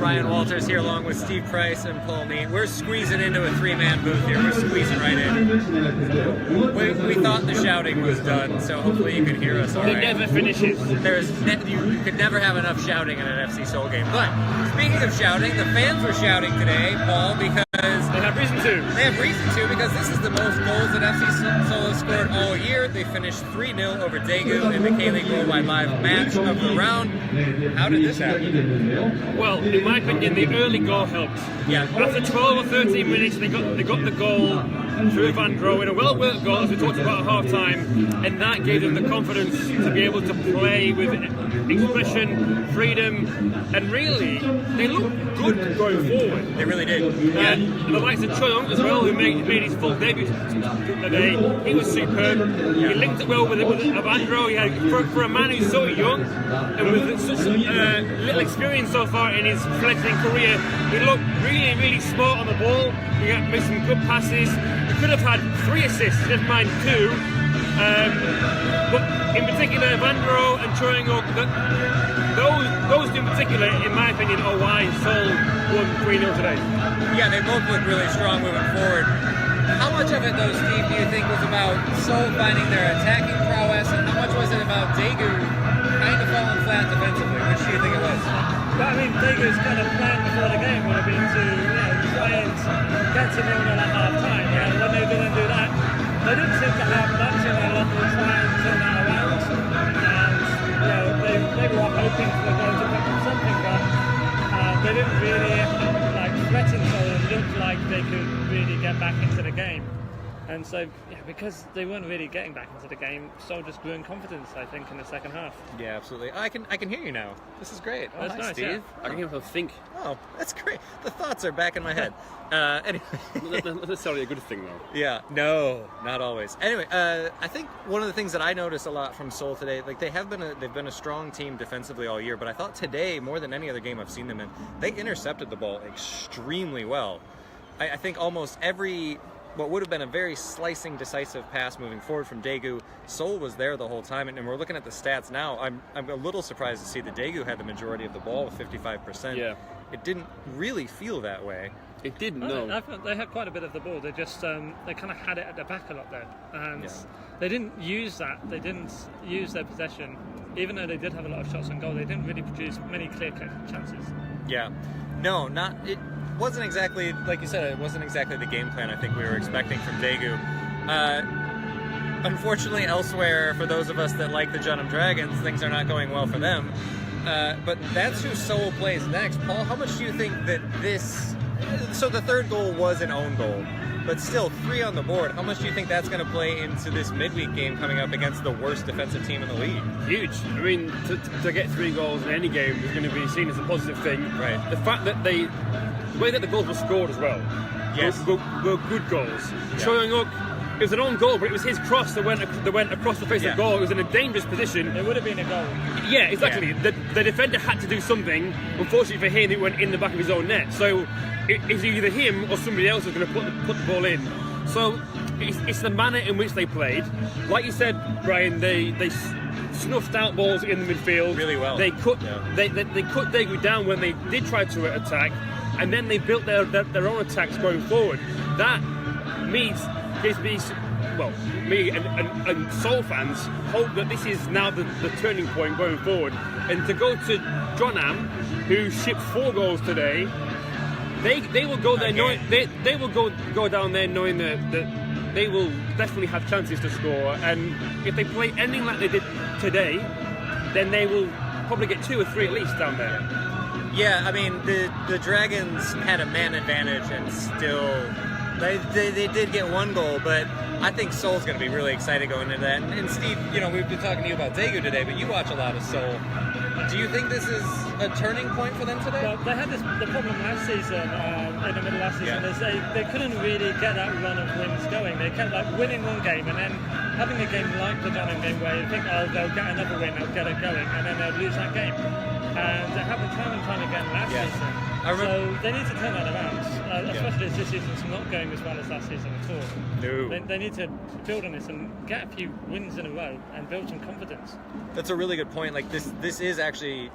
Ryan Walters here along with Steve Price and Paul Neat. We're squeezing into a 3-man booth here. We're squeezing right in. We thought the shouting was done, so hopefully you can hear us all right. It never finishes. You could never have enough shouting in an FC Seoul game. But speaking of shouting, the fans were shouting today, Paul, because they have reason to. They have reason to, because this is the most goals that FC Seoul has scored all year. They finished 3-0 over Daegu in the K-League Worldwide Live match of the round. How did this happen? Well, in my opinion, the early goal helped. Yeah. After 12 or 13 minutes, they got the goal through Van Dro in a well-worked goal, as we talked about at half-time, and that gave them the confidence to be able to play with expression, freedom, and really, they looked good going forward. They really did. The likes of Choi as well, who made his full debut today, he was superb. He linked it well with Van Dro. He had, for a man who's so young and with such little experience so far in his fledgling career, he looked really, really smart on the ball. He made some good passes. He could have had 3 assists, never mind 2. But in particular, Van Dro and Choi those two in particular, in my opinion, are why Seoul won 3-0 today. Yeah, they both look really strong moving forward. How much of it, though, Steve, do you think was about Seoul finding their attacking prowess, and how much was it about Daegu kind of falling flat defensively? Which do you think it was? But I mean, Daegu's kind of plan before the game would have been to try and get to 0-0 at half time. And when they didn't do that, they didn't seem to have much in their locker to try and turn that around. And they were hoping for the goal to come from something, but they didn't really threaten, so it looked like they could really get back into the game. And so, because they weren't really getting back into the game, Seoul just grew in confidence, I think, in the second half. Yeah, absolutely. I can hear you now. This is great. Oh, that's nice, Steve. yeah. I can hear myself think. Oh, that's great. The thoughts are back in my head. Anyway. Not necessarily a good thing, though. Yeah, no, not always. Anyway, I think one of the things that I noticed a lot from Seoul today, like they've been a strong team defensively all year, but I thought today, more than any other game I've seen them in, they intercepted the ball extremely well. I think almost every what would have been a very slicing, decisive pass moving forward from Daegu, Seoul was there the whole time, and we're looking at the stats now. I'm a little surprised to see that Daegu had the majority of the ball with 55%. Yeah. It didn't really feel that way. It didn't, no. I thought they had quite a bit of the ball. They just they kind of had it at the back a lot there, and they didn't use that. They didn't use their possession, even though they did have a lot of shots on goal. They didn't really produce many clear-cut chances. Yeah, no, not it. Wasn't exactly, like you said, it wasn't exactly the game plan I think we were expecting from Daegu. Unfortunately, elsewhere, for those of us that like the Jeonnam Dragons, things are not going well for them. But that's who Seoul plays next. Paul, how much do you think that this... So the third goal was an own goal, but still 3 on the board. How much do you think that's going to play into this midweek game coming up against the worst defensive team in the league? Huge. I mean, to get 3 goals in any game is going to be seen as a positive thing. Right. The fact that the way that the goals were scored as well, yes, were good goals. Yeah. Choi Young-uk, it was an own goal, but it was his cross that went across the face of the goal. It was in a dangerous position. It would have been a goal. Yeah, exactly. Yeah. The defender had to do something. Unfortunately for him, it went in the back of his own net. So it's either him or somebody else who's going to put the ball in. So it's the manner in which they played. Like you said, Brian, they snuffed out balls in the midfield really well. They cut Daegu down when they did try to attack, and then they built their own attacks going forward. That gives me, well, me and Seoul fans hope that this is now the turning point going forward. And to go to Jeonnam, who shipped 4 goals today, they will go there knowing they will go down there knowing that they will definitely have chances to score. And if they play anything like they did today, then they will probably get 2 or 3 at least down there. Yeah, I mean, the Dragons had a man advantage, and still they did get 1 goal, but I think Seoul's going to be really excited going into that. And Steve, we've been talking to you about Daegu today, but you watch a lot of Seoul. Do you think this is a turning point for them today? Well, they had the problem last season, in the middle of last season, is they couldn't really get that run of wins going. They kept winning one game and then having a game like the Jeonnam game where you think, they'll get another win, they'll get it going, and then they'll lose that game. And it happened time and time again last season. So they need to turn that around, especially as this season's not going as well as last season at all. No. They need to build on this and get a few wins in a row and build some confidence. That's a really good point. Like this is actually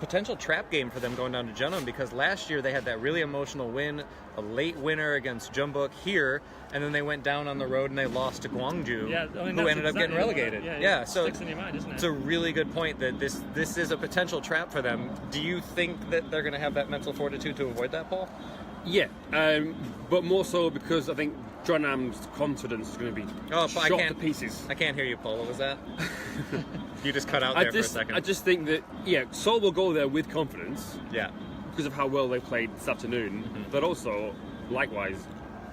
potential trap game for them going down to Jeonnam, because last year they had that really emotional win, a late winner against Jeonbuk here, and then they went down on the road and they lost to Gwangju, who ended up getting relegated. Yeah, so sticks in your mind, isn't it? it's a really good point that this is a potential trap for them. Do you think that they're going to have that mental fortitude to avoid that, Paul? Yeah, but more so because I think Jeonnam's confidence is going to be shot to pieces. I can't hear you, Paul. What was that? You just cut out there for a second. I just think that, Seoul will go there with confidence. Yeah. Because of how well they played this afternoon. Mm-hmm. But also, likewise,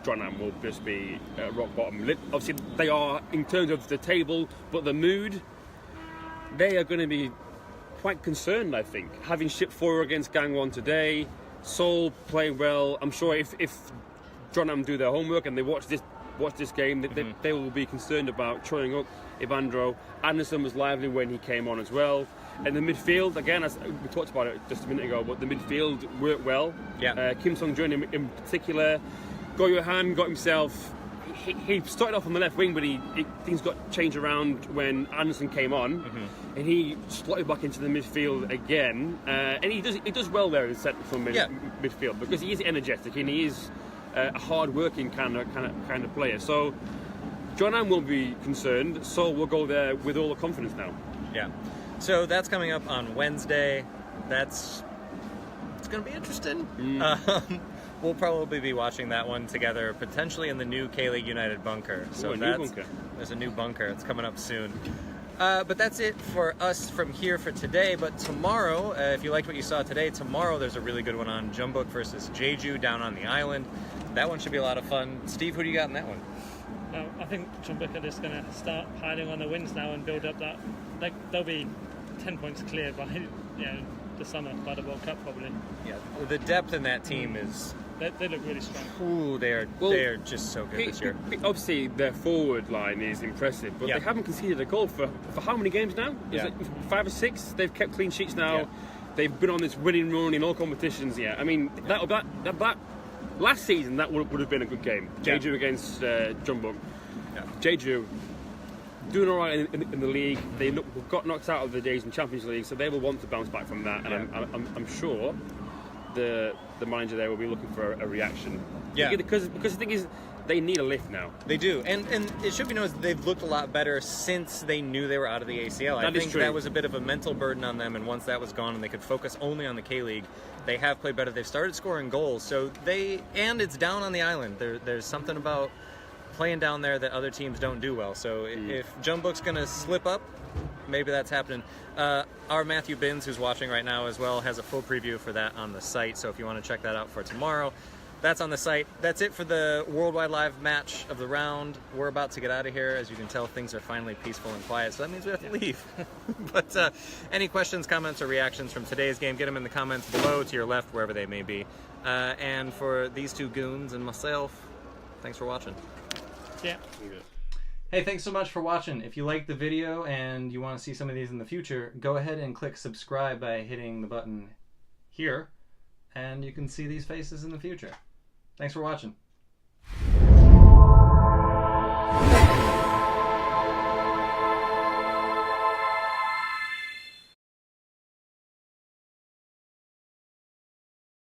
Jeonnam will just be at rock bottom. Obviously, they are in terms of the table, but the mood, they are going to be quite concerned, I think. Having shipped 4 against Gangwon today, Seoul playing well. I'm sure if Jeonnam do their homework and they watch this game, they will be concerned about Choi Young-uk, Evandro. Anderson was lively when he came on as well. And the midfield, again, as we talked about it just a minute ago, but the midfield worked well. Yeah. Kim Sung-jun in particular. Go Yohan got himself... He started off on the left wing, but things got changed around when Anderson came on, and he slotted back into the midfield again. And he does well there in the central midfield, because he is energetic and he is a hard-working kind of player. So Jeonnam will be concerned. Seoul will go there with all the confidence now. Yeah. So that's coming up on Wednesday. It's going to be interesting. We'll probably be watching that one together, potentially in the new K-League United bunker. So there's a new bunker. It's coming up soon. But that's it for us from here for today. But tomorrow, if you liked what you saw today, tomorrow there's a really good one on Jeonbuk versus Daegu down on the island. That one should be a lot of fun. Steve, who do you got in that one? I think Jeonbuk are just going to start piling on the wins now and build up that. They'll be 10 points clear by the summer, by the World Cup probably. Yeah, the depth in that team is... They look really strong. Ooh, they're just so good this year. Obviously, their forward line is impressive, but they haven't conceded a goal for how many games now? Is it 5 or 6? They've kept clean sheets now. Yeah. They've been on this winning run in all competitions. Yeah, I mean that last season that would have been a good game. Jeju against Jeonbuk. Yeah. Jeju doing all right in the league. They got knocked out of the Asian Champions League, so they will want to bounce back from that. And I'm sure the manager there will be looking for a reaction. Yeah, because the thing is, they need a lift now. They do, and it should be noticed they've looked a lot better since they knew they were out of the ACL. I think that was a bit of a mental burden on them, and once that was gone and they could focus only on the K-League, they have played better. They've started scoring goals, so and it's down on the island. There's something about playing down there that other teams don't do well. So if Jeonbuk's going to slip up, maybe that's happening. Our Matthew Binns, who's watching right now as well, has a full preview for that on the site. So if you want to check that out for tomorrow, that's on the site. That's it for the Worldwide Live match of the round. We're about to get out of here. As you can tell, things are finally peaceful and quiet, so that means we have to leave. But any questions, comments, or reactions from today's game, get them in the comments below to your left, wherever they may be. And for these two goons and myself, thanks for watching. Yeah. Hey, thanks so much for watching. If you liked the video and you want to see some of these in the future, go ahead and click subscribe by hitting the button here, and you can see these faces in the future. Thanks for watching.